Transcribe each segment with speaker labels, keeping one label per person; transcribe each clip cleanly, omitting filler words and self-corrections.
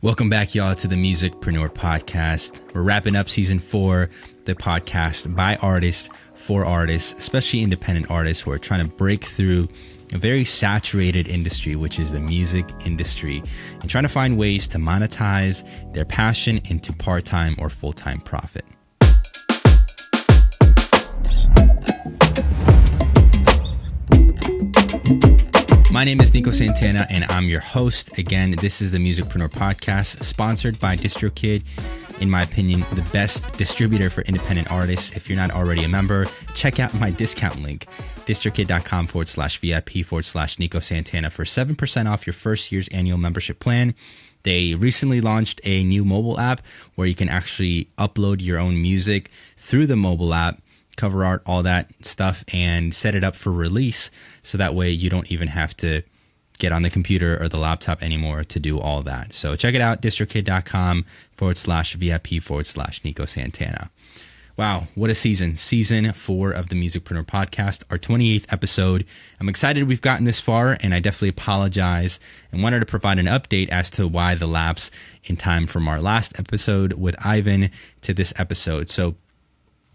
Speaker 1: Welcome back, y'all, to the Musicpreneur Podcast. We're wrapping up season 4, the podcast by artists, for artists, especially independent artists who are trying to break through a very saturated industry, which is the music industry, and trying to find ways to monetize their passion into part-time or full-time profit. My name is Nico Santana, and I'm your host. Again, this is the Musicpreneur Podcast, sponsored by DistroKid. In my opinion, the best distributor for independent artists. If you're not already a member, check out my discount link, distrokid.com/VIP/Nico Santana for 7% off your first year's annual membership plan. They recently launched a new mobile app where you can actually upload your own music through the mobile app, cover art, all that stuff, and set it up for release. So that way you don't even have to get on the computer or the laptop anymore to do all that. So check it out, distrokid.com/VIP/Nico Santana. Wow, what a season. Season 4 of the Musicpreneur Podcast, our 28th episode. I'm excited we've gotten this far, and I definitely apologize and wanted to provide an update as to why the lapse in time from our last episode with Ivan to this episode. So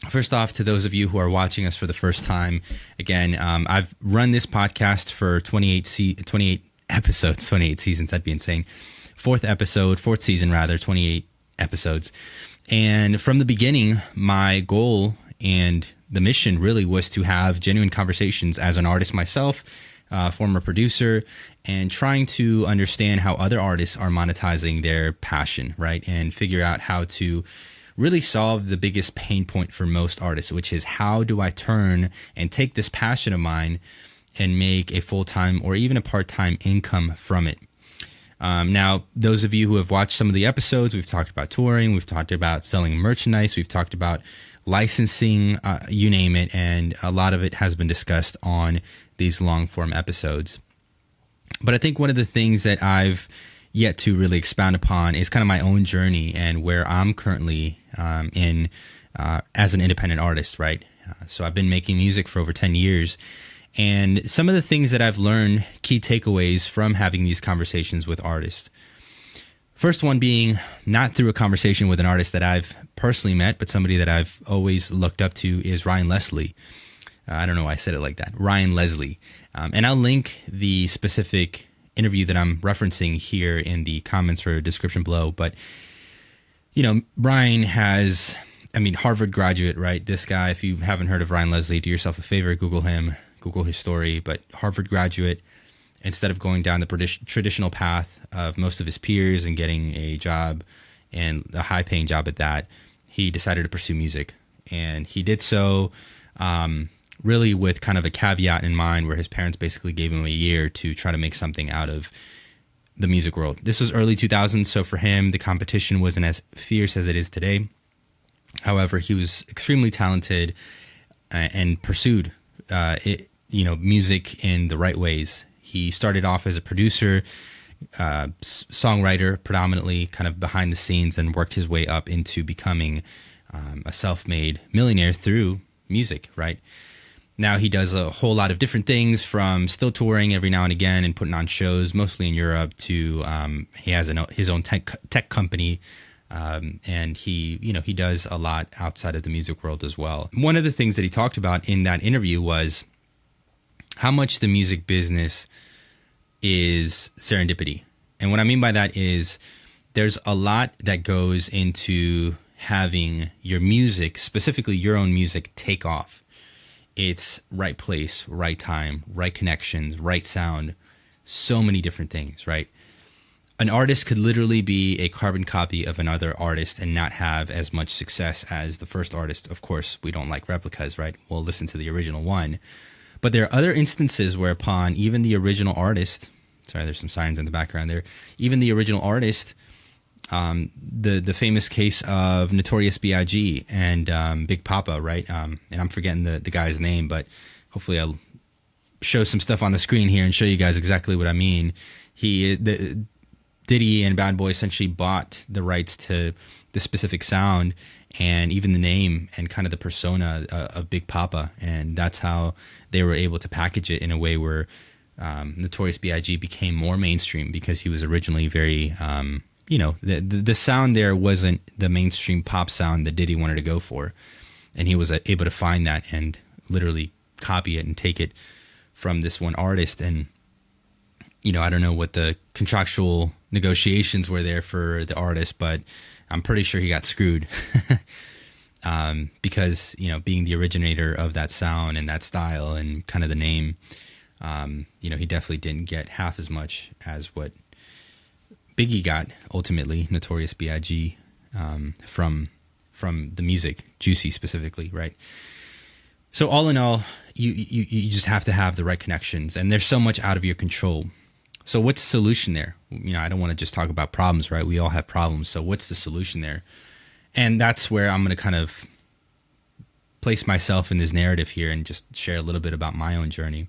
Speaker 1: first off, to those of you who are watching us for the first time, again, I've run this podcast for 28 episodes, 28 seasons, that'd be insane. Fourth season, 28 episodes. And from the beginning, my goal and the mission really was to have genuine conversations as an artist myself, former producer, and trying to understand how other artists are monetizing their passion, right? And figure out how to really solve the biggest pain point for most artists, which is how do I turn and take this passion of mine and make a full-time or even a part-time income from it. Now, those of you who have watched some of the episodes, we've talked about touring, we've talked about selling merchandise, we've talked about licensing, you name it, and a lot of it has been discussed on these long-form episodes. But I think one of the things that I've yet to really expound upon is kind of my own journey and where I'm currently in as an independent artist, right? So I've been making music for over 10 years. And some of the things that I've learned, key takeaways from having these conversations with artists. First one being not through a conversation with an artist that I've personally met, but somebody that I've always looked up to is Ryan Leslie. I don't know why I said it like that. Ryan Leslie. And I'll link the specific interview that I'm referencing here in the comments or description below. But, you know, Ryan has, Harvard graduate, right? This guy, if you haven't heard of Ryan Leslie, do yourself a favor, Google him, Google his story. But Harvard graduate, instead of going down the traditional path of most of his peers and getting a job and a high-paying job at that, he decided to pursue music. And he did so really with kind of a caveat in mind where his parents basically gave him a year to try to make something out of the music world. This was early 2000s, so for him, the competition wasn't as fierce as it is today. However, he was extremely talented and pursued music in the right ways. He started off as a producer, songwriter, predominantly kind of behind the scenes, and worked his way up into becoming a self-made millionaire through music, right? Now he does a whole lot of different things, from still touring every now and again and putting on shows, mostly in Europe, to he has his own tech company, and he does a lot outside of the music world as well. One of the things that he talked about in that interview was how much the music business is serendipity. And what I mean by that is there's a lot that goes into having your music, specifically your own music, take off. It's right place, right time, right connections, right sound, so many different things, right? An artist could literally be a carbon copy of another artist and not have as much success as the first artist. Of course, we don't like replicas, right? We'll listen to the original one. But there are other instances whereupon even the original artist, sorry, there's some sirens in the background there, even the original artist, the famous case of Notorious B.I.G. and Big Papa, right? And I'm forgetting the guy's name, but hopefully I'll show some stuff on the screen here and show you guys exactly what I mean. Diddy and Bad Boy essentially bought the rights to the specific sound and even the name and kind of the persona of Big Papa, and that's how they were able to package it in a way where Notorious B.I.G. became more mainstream because he was originally very the sound there wasn't the mainstream pop sound that Diddy wanted to go for. And he was able to find that and literally copy it and take it from this one artist. And, I don't know what the contractual negotiations were there for the artist, but I'm pretty sure he got screwed because, being the originator of that sound and that style and kind of the name, he definitely didn't get half as much as what Biggie got ultimately, Notorious B.I.G., from the music, Juicy specifically, right? So all in all, you just have to have the right connections, and there's so much out of your control. So what's the solution there? I don't want to just talk about problems, right? We all have problems. So what's the solution there? And that's where I'm going to kind of place myself in this narrative here and just share a little bit about my own journey.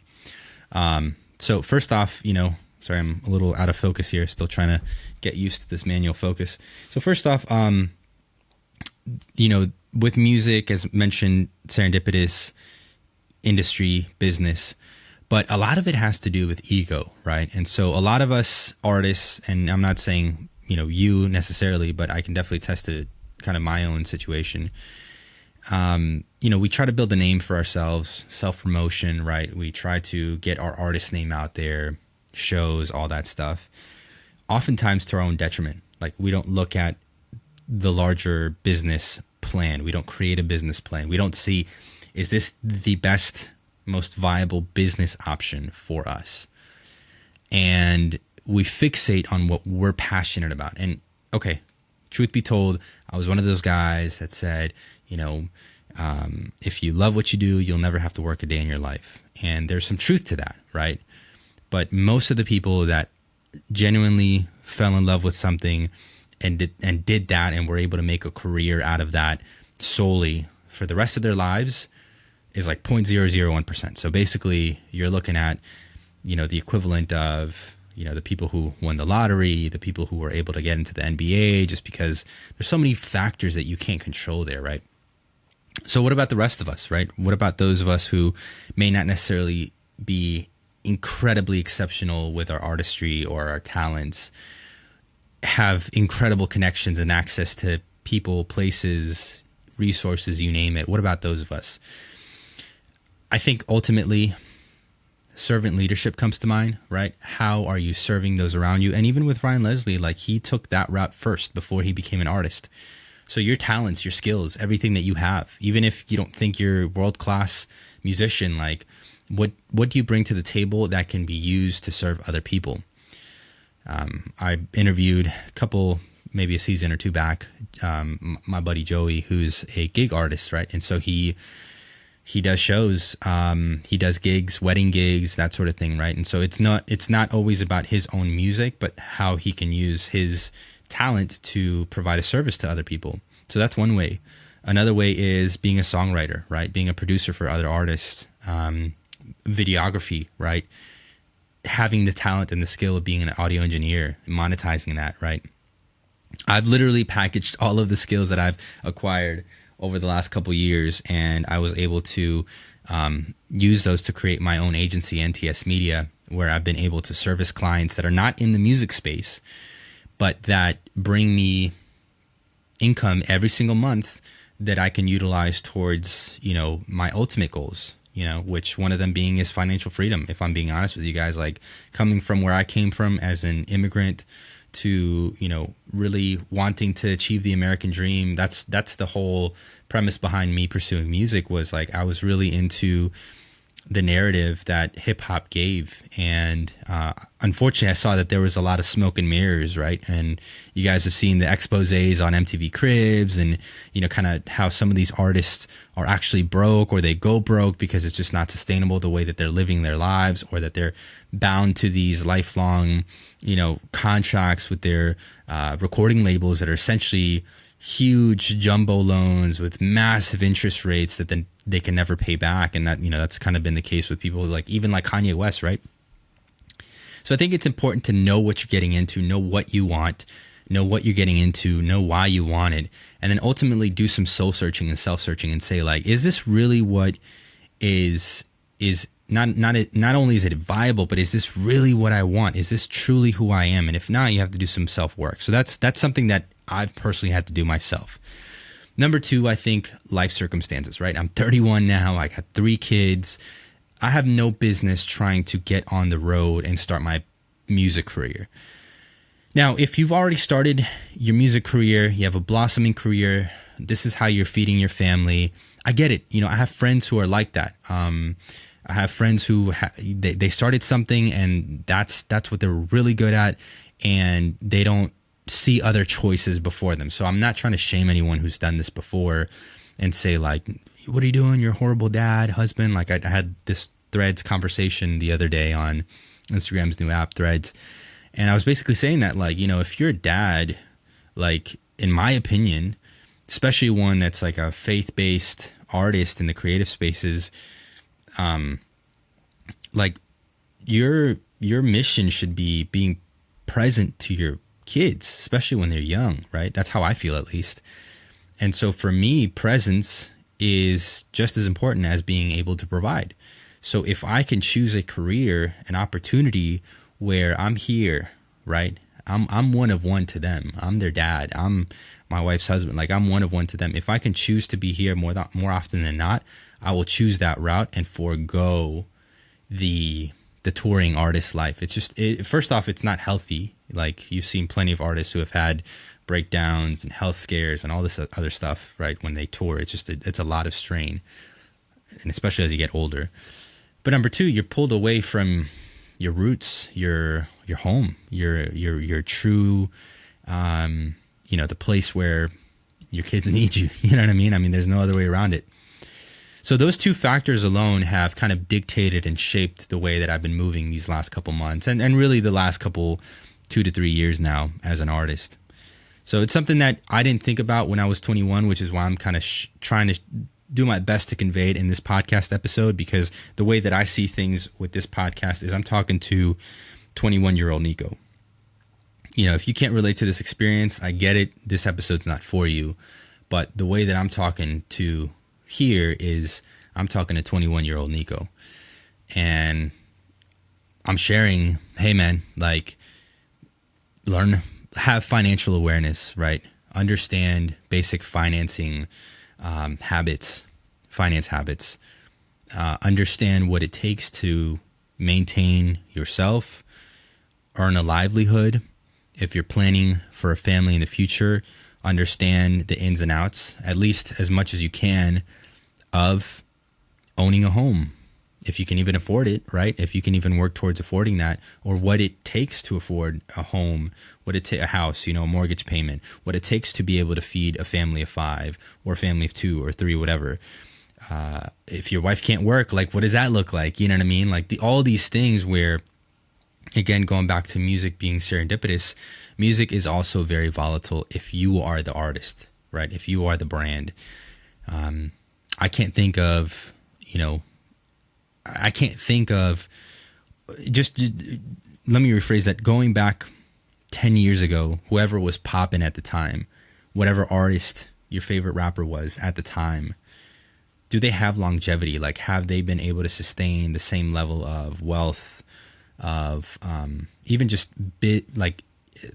Speaker 1: So first off, sorry, I'm a little out of focus here, still trying to get used to this manual focus. So first off, with music, as mentioned, serendipitous industry, business, but a lot of it has to do with ego, right? And so a lot of us artists, and I'm not saying, you necessarily, but I can definitely attest to kind of my own situation. We try to build a name for ourselves, self-promotion, right? We try to get our artist name out there, shows, all that stuff, oftentimes to our own detriment. Like, we don't look at the larger business plan. We don't create a business plan. We don't see, is this the best, most viable business option for us? And we fixate on what we're passionate about. And okay, truth be told, I was one of those guys that said, if you love what you do, you'll never have to work a day in your life. And there's some truth to that, right? But most of the people that genuinely fell in love with something and did that and were able to make a career out of that solely for the rest of their lives is like 0.001%. So basically, you're looking at, the equivalent of, the people who won the lottery, the people who were able to get into the NBA, just because there's so many factors that you can't control there, right? So what about the rest of us, right? What about those of us who may not necessarily be incredibly exceptional with our artistry or our talents, have incredible connections and access to people, places, resources, you name it? What about those of us? I think ultimately servant leadership comes to mind, right? How are you serving those around you? And even with Ryan Leslie, like, he took that route first before he became an artist. So your talents, your skills, everything that you have, even if you don't think you're a world-class musician, like, what do you bring to the table that can be used to serve other people? I interviewed a couple, maybe a season or two back, my buddy Joey, who's a gig artist, right? And so he does shows, he does gigs, wedding gigs, that sort of thing, right? And so it's not always about his own music, but how he can use his talent to provide a service to other people. So that's one way. Another way is being a songwriter, right? Being a producer for other artists, videography, right? Having the talent and the skill of being an audio engineer, monetizing that, right? I've literally packaged all of the skills that I've acquired over the last couple years, and I was able to use those to create my own agency, NTS Media, where I've been able to service clients that are not in the music space, but that bring me income every single month that I can utilize towards, my ultimate goals, which one of them being is financial freedom. If I'm being honest with you guys, like, coming from where I came from as an immigrant to, really wanting to achieve the American dream, that's the whole premise behind me pursuing music, was like, I was really into the narrative that hip hop gave. And unfortunately, I saw that there was a lot of smoke and mirrors, right? And you guys have seen the exposés on MTV Cribs and, kind of how some of these artists are actually broke, or they go broke because it's just not sustainable the way that they're living their lives, or that they're bound to these lifelong, contracts with their recording labels that are essentially huge jumbo loans with massive interest rates that then they can never pay back. And that, that's kind of been the case with people like Kanye West, right? So I think it's important to know what you're getting into, know what you want, know what you're getting into, know why you want it, and then ultimately do some soul searching and self searching and say, like, is this really what is not only is it viable, but is this really what I want? Is this truly who I am? And if not, you have to do some self-work. So that's something that I've personally had to do myself. Number two, I think life circumstances, right? I'm 31 now. I got 3 kids. I have no business trying to get on the road and start my music career. Now, if you've already started your music career, you have a blossoming career, this is how you're feeding your family. I get it. I have friends who are like that. I have friends who they started something and that's what they're really good at, and they don't see other choices before them. So I'm not trying to shame anyone who's done this before and say like, what are you doing? You're a horrible dad, husband. Like I had this Threads conversation the other day on Instagram's new app, Threads. And I was basically saying that like, if you're a dad, like in my opinion, especially one that's like a faith-based artist in the creative spaces, like your mission should be being present to your kids, especially when they're young, right? That's how I feel, at least. And so for me, presence is just as important as being able to provide. So if I can choose a career, an opportunity where I'm here, right? I'm one of one to them. I'm their dad. I'm my wife's husband. Like I'm one of one to them. If I can choose to be here more often than not, I will choose that route and forego the touring artist life. It's just, first off, it's not healthy. Like you've seen plenty of artists who have had breakdowns and health scares and all this other stuff, right? When they tour, it's just, it's a lot of strain, and especially as you get older. But number two, you're pulled away from your roots, your home, your true, the place where your kids need you. You know what I mean? I mean, there's no other way around it. So those two factors alone have kind of dictated and shaped the way that I've been moving these last couple months and really the last couple 2 to 3 years now as an artist. So it's something that I didn't think about when I was 21, which is why I'm kind of trying to do my best to convey it in this podcast episode, because the way that I see things with this podcast is I'm talking to 21-year-old Nico. If you can't relate to this experience, I get it. This episode's not for you. But the way that I'm talking to here is I'm talking to 21-year-old Nico. And I'm sharing, hey man, like have financial awareness, right? Understand basic financing finance habits. Understand what it takes to maintain yourself, earn a livelihood. If you're planning for a family in the future, understand the ins and outs, at least as much as you can, of owning a home. If you can even afford it, right? If you can even work towards affording that, or what it takes to afford a home, a house, a mortgage payment, what it takes to be able to feed a family of 5 or a family of 2 or 3, whatever. If your wife can't work, like what does that look like? You know what I mean? Like all these things where, again, going back to music being serendipitous, music is also very volatile if you are the artist, right? If you are the brand. I can't think of, just let me rephrase that. Going back 10 years ago, whoever was popping at the time, whatever artist your favorite rapper was at the time, do they have longevity? Like, have they been able to sustain the same level of wealth, of even just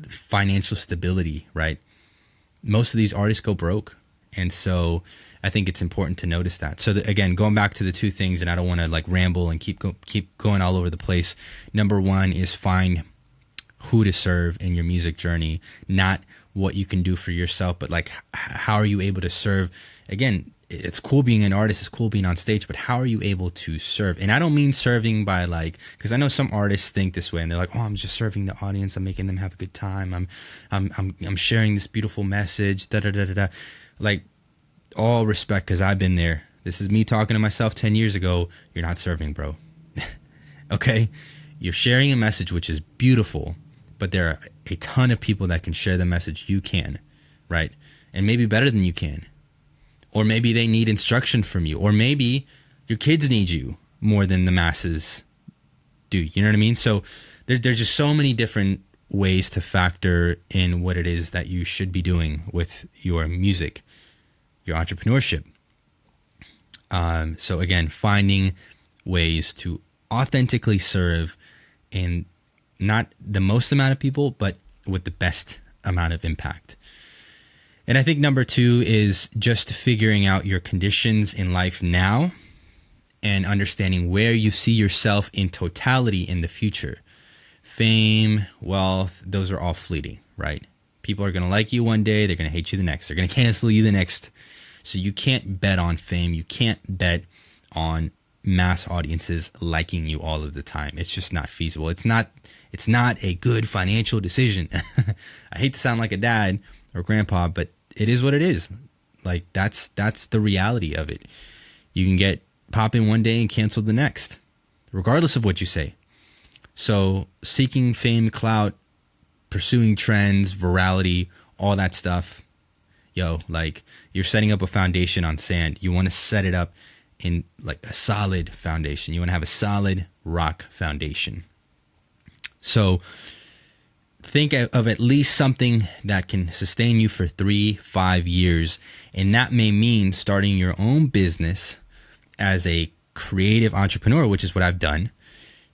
Speaker 1: financial stability, right? Most of these artists go broke. And so I think it's important to notice that. So again, going back to the two things, and I don't want to like ramble and keep going all over the place. Number one is find who to serve in your music journey, not what you can do for yourself, but like how are you able to serve? Again, it's cool being an artist, it's cool being on stage, but how are you able to serve? And I don't mean serving by like, because I know some artists think this way and they're like, oh, I'm just serving the audience, I'm making them have a good time, I'm sharing this beautiful message, da da da da da. Like, all respect, because I've been there. This is me talking to myself 10 years ago. You're not serving, bro. Okay? You're sharing a message which is beautiful, but there are a ton of people that can share the message you can, right? And maybe better than you can. Or maybe they need instruction from you. Or maybe your kids need you more than the masses do. You know what I mean? So there's just so many different ways to factor in what it is that you should be doing with your music, your entrepreneurship. So again, finding ways to authentically serve in not the most amount of people, but with the best amount of impact. And I think number 2 is just figuring out your conditions in life now and understanding where you see yourself in totality in the future. Fame, wealth, those are all fleeting, right? People are going to like you one day. They're going to hate you the next. They're going to cancel you the next. So you can't bet on fame. You can't bet on mass audiences liking you all of the time. It's just not feasible. It's not a good financial decision. I hate to sound like a dad or grandpa, but it is what it is. Like that's the reality of it. You can get popping one day and canceled the next, regardless of what you say. So seeking fame, clout, pursuing trends, virality, all that stuff, like you're setting up a foundation on sand. You want to set it up in like a solid foundation. You want to have a solid rock foundation. So think of at least something that can sustain you for 3-5 years. And that may mean starting your own business as a creative entrepreneur, which is what I've done,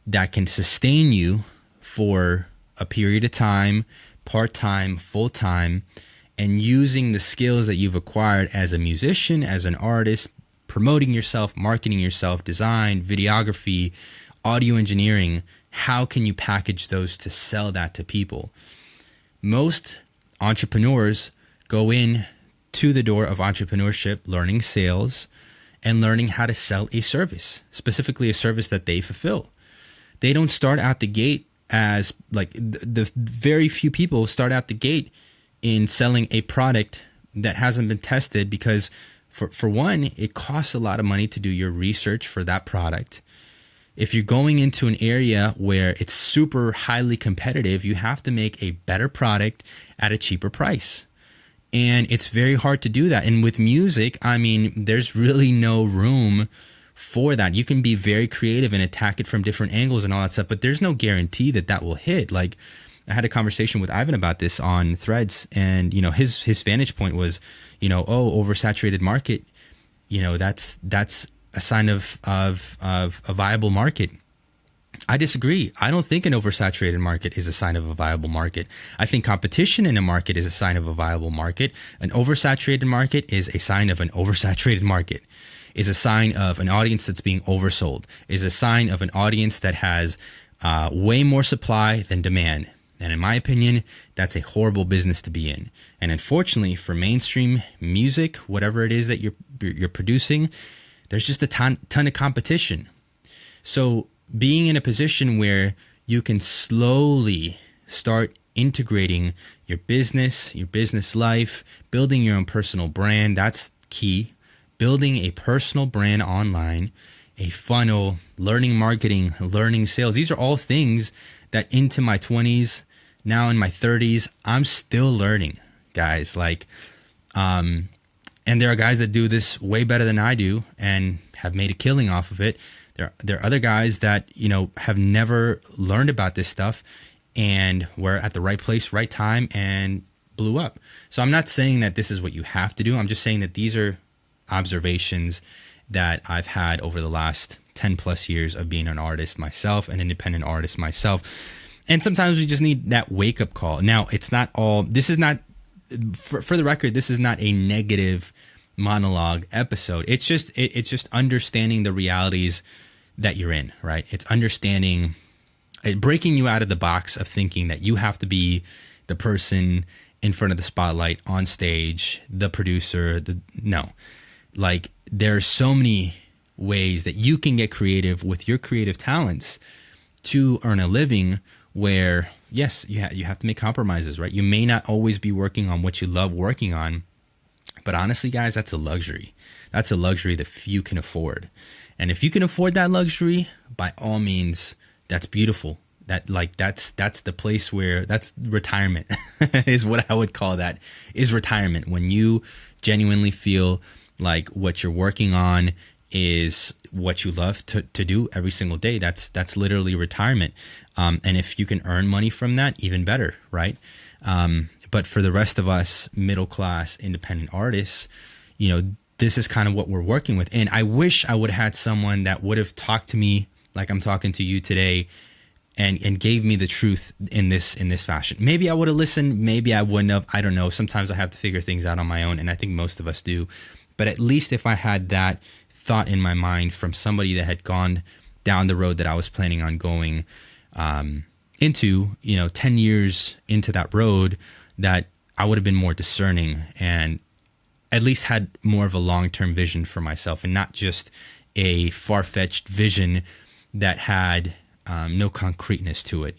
Speaker 1: that can sustain you for a period of time, part-time, full-time, and using the skills that you've acquired as a musician, as an artist, promoting yourself, marketing yourself, design, videography, audio engineering. How can you package those to sell that to people? Most entrepreneurs go in to the door of entrepreneurship, learning sales and learning how to sell a service, specifically a service that they fulfill. They don't start out the gate as like the very few people start out the gate in selling a product that hasn't been tested, because for one, it costs a lot of money to do your research for that product. If you're going into an area where it's super highly competitive, you have to make a better product at a cheaper price. And it's very hard to do that. And with music, I mean, there's really no room for that. You can be very creative and attack it from different angles and all that stuff, but there's no guarantee that that will hit. Like, I had a conversation with Ivan about this on Threads, and his vantage point was, oversaturated market, that's a sign of a viable market. I disagree. I don't think an oversaturated market is a sign of a viable market. I think competition in a market is a sign of a viable market. An oversaturated market is a sign of an oversaturated market, is a sign of an audience that's being oversold, is a sign of an audience that has way more supply than demand. And in my opinion, that's a horrible business to be in. And unfortunately, for mainstream music, whatever it is that you're producing, there's just a ton of competition. So being in a position where you can slowly start integrating your business life, building your own personal brand, that's key. Building a personal brand online, a funnel, learning marketing, learning sales. These are all things that into my 20s, now in my 30s, I'm still learning, guys. And there are guys that do this way better than I do and have made a killing off of it. There are other guys that, have never learned about this stuff and were at the right place, right time, and blew up. So I'm not saying that this is what you have to do. I'm just saying that these are observations that I've had over the last 10 plus years of being an artist myself, an independent artist myself. And sometimes we just need that wake up call. Now, it's not all, this is not, for the record, this is not a negative monologue episode. It's just understanding the realities that you're in, right? It's understanding, breaking you out of the box of thinking that you have to be the person in front of the spotlight, on stage, the producer. No. Like, there are so many ways that you can get creative with your creative talents to earn a living where, yes, you have to make compromises, right? You may not always be working on what you love working on, but honestly, guys, that's a luxury. That's a luxury that few can afford. And if you can afford that luxury, by all means, that's beautiful. That's the place where, that's retirement is what I would call that, is retirement. When you genuinely feel like what you're working on is what you love to do every single day. That's literally retirement. And if you can earn money from that, even better, right? But for the rest of us middle class independent artists, this is kind of what we're working with. And I wish I would have had someone that would have talked to me like I'm talking to you today and gave me the truth in this fashion. Maybe I would have listened, maybe I wouldn't have. I don't know. Sometimes I have to figure things out on my own, and I think most of us do. But at least if I had that thought in my mind from somebody that had gone down the road that I was planning on going into, 10 years into that road, that I would have been more discerning and at least had more of a long-term vision for myself and not just a far-fetched vision that had no concreteness to it,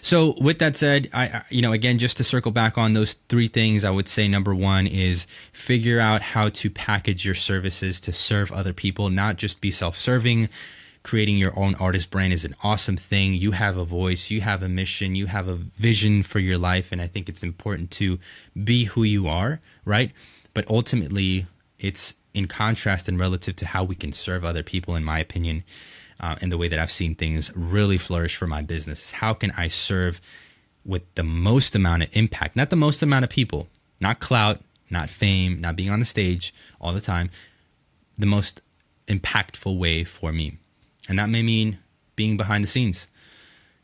Speaker 1: So with that said, I again, just to circle back on those three things, I would say number one is figure out how to package your services to serve other people, not just be self-serving. Creating your own artist brand is an awesome thing. You have a voice, you have a mission, you have a vision for your life. And I think it's important to be who you are, right? But ultimately, it's in contrast and relative to how we can serve other people, in my opinion. And the way that I've seen things really flourish for my business is how can I serve with the most amount of impact, not the most amount of people, not clout, not fame, not being on the stage all the time, the most impactful way for me. And that may mean being behind the scenes.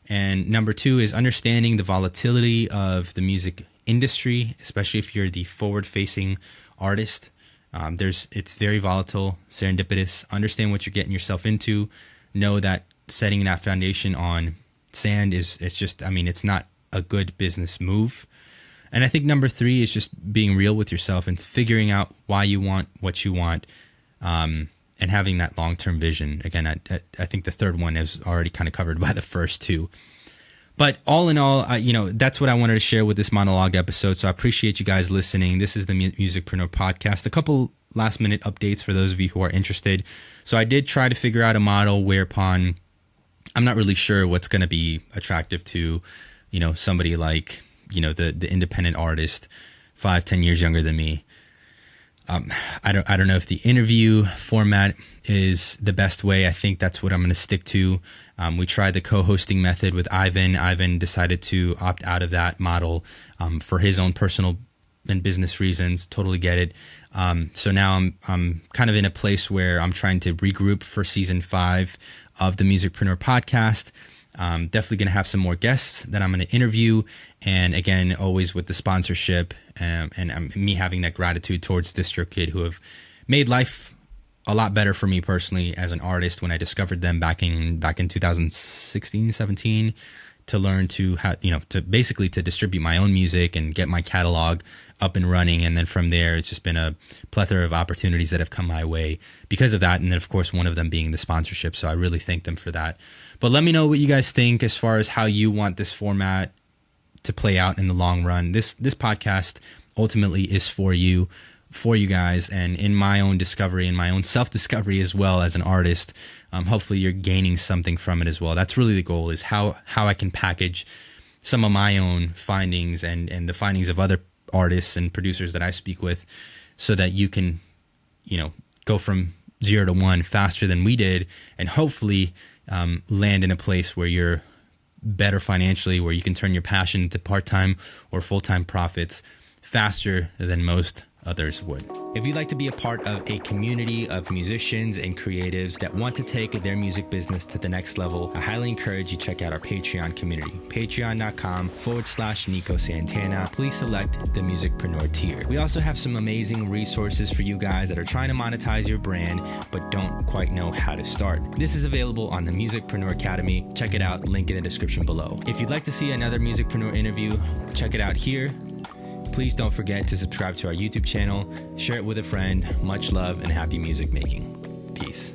Speaker 1: And number two is understanding the volatility of the music industry, especially if you're the forward-facing artist. It's very volatile, serendipitous. Understand what you're getting yourself into. Know that setting that foundation on sand it's not a good business move. And I think number three is just being real with yourself and figuring out why you want what you want, and having that long-term vision. Again, I think the third one is already kind of covered by the first two. But all in all, that's what I wanted to share with this monologue episode. So I appreciate you guys listening. This is the Musicpreneur Podcast. A couple last-minute updates for those of you who are interested. So I did try to figure out a model whereupon I'm not really sure what's going to be attractive to, somebody like, the independent artist 5-10 years younger than me. I don't know if the interview format is the best way. I think that's what I'm going to stick to. We tried the co-hosting method with Ivan. Ivan decided to opt out of that model for his own personal and business reasons. Totally get it. So now I'm kind of in a place where I'm trying to regroup for season 5 of the Musicpreneur Podcast. Definitely going to have some more guests that I'm going to interview. And again, always with the sponsorship and me having that gratitude towards DistroKid, who have made life a lot better for me personally as an artist when I discovered them back in 2016, 17, to learn to to distribute my own music and get my catalog up and running. And then from there, it's just been a plethora of opportunities that have come my way because of that. And then of course, one of them being the sponsorship. So I really thank them for that. But let me know what you guys think as far as how you want this format to play out in the long run. This podcast ultimately is for you guys, and in my own discovery and my own self-discovery as well as an artist. Hopefully you're gaining something from it as well. That's really the goal, is how I can package some of my own findings and the findings of other artists and producers that I speak with, so that you can, go from 0 to 1 faster than we did, and hopefully land in a place where you're better financially, where you can turn your passion into part-time or full-time profits faster than most others would. If you'd like to be a part of a community of musicians and creatives that want to take their music business to the next level, I highly encourage you check out our Patreon community, patreon.com/Nico Santana. Please select the Musicpreneur tier. We also have some amazing resources for you guys that are trying to monetize your brand but don't quite know how to start. This is available on the Musicpreneur Academy. Check it out, link in the description below. If you'd like to see another Musicpreneur interview, check it out here. Please don't forget to subscribe to our YouTube channel, share it with a friend. Much love and happy music making. Peace.